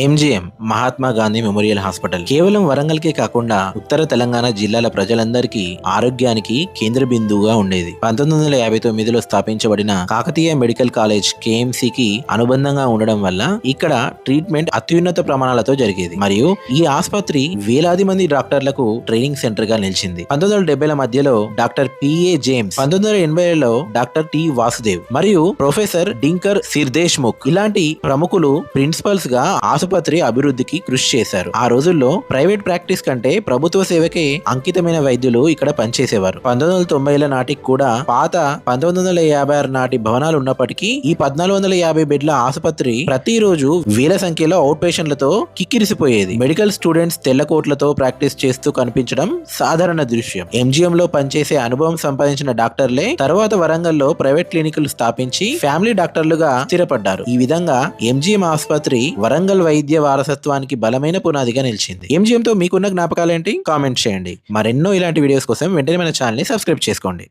MGM Mahatma Gandhi memorial hospital కేవలం వరంగల్ కే కాకుండా ఉత్తర తెలంగాణ జిల్లాల ప్రజలందరికీ ఆరోగ్యానికి కేంద్ర బిందువుగా ఉండేది. 1959లో స్థాపించబడిన కాకతీయ మెడికల్ కాలేజ్ కేఎంసీకి అనుబంధంగా ఉండడం వల్ల ఇక్కడ ట్రీట్మెంట్ అత్యున్నత ప్రమాణాలతో జరిగేది మరియు ఈ ఆసుపత్రి వేలాది మంది డాక్టర్లకు ట్రైనింగ్ సెంటర్ గా నిలిచింది. 1970ల మధ్యలో డాక్టర్ పిఏ జేమ్స్, 1980లలో డాక్టర్ టి వాసుదేవ్ మరియు ప్రొఫెసర్ డింకర్ సిర్దేశ్ ముఖ్ ఇలాంటి ప్రముఖులు ప్రిన్సిపల్స్ గా ఆసుపత్రి అభివృద్ధికి కృషి చేశారు. ఆ రోజుల్లో ప్రైవేట్ ప్రాక్టీస్ కంటే ప్రభుత్వ సేవకే అంకితమైన వైద్యులు ఇక్కడ పనిచేసేవారు. 1990ల నాటికి కూడా పాత 1956 నాటి భవనాలు ఉన్నప్పటికీ ఈ 1450 బెడ్ల ఆసుపత్రి ప్రతిరోజు వేల సంఖ్యలో అవుట్ పేషెంట్లతో కిక్కిరిసిపోయేది. మెడికల్ స్టూడెంట్స్ తెల్ల కోట్లతో ప్రాక్టీస్ చేస్తూ కనిపించడం సాధారణ దృశ్యం. ఎంజీఎం లో పనిచేసే అనుభవం సంపాదించిన డాక్టర్లే తర్వాత వరంగల్లో ప్రైవేట్ క్లినిక్లు స్థాపించి ఫ్యామిలీ డాక్టర్లుగా స్థిరపడ్డారు. ఈ విధంగా ఎంజీఎం ఆసుపత్రి వరంగల్ వైద్య వారసత్వానికి బలమైన పునాదిగా నిలిచింది. ఎంజీఎం తో మీకున్న జ్ఞాపకాలేంటి? కామెంట్ చేయండి. మరెన్నో ఇలాంటి వీడియోస్ కోసం వెంటనే మన ఛానల్ ని సబ్స్క్రైబ్ చేసుకోండి.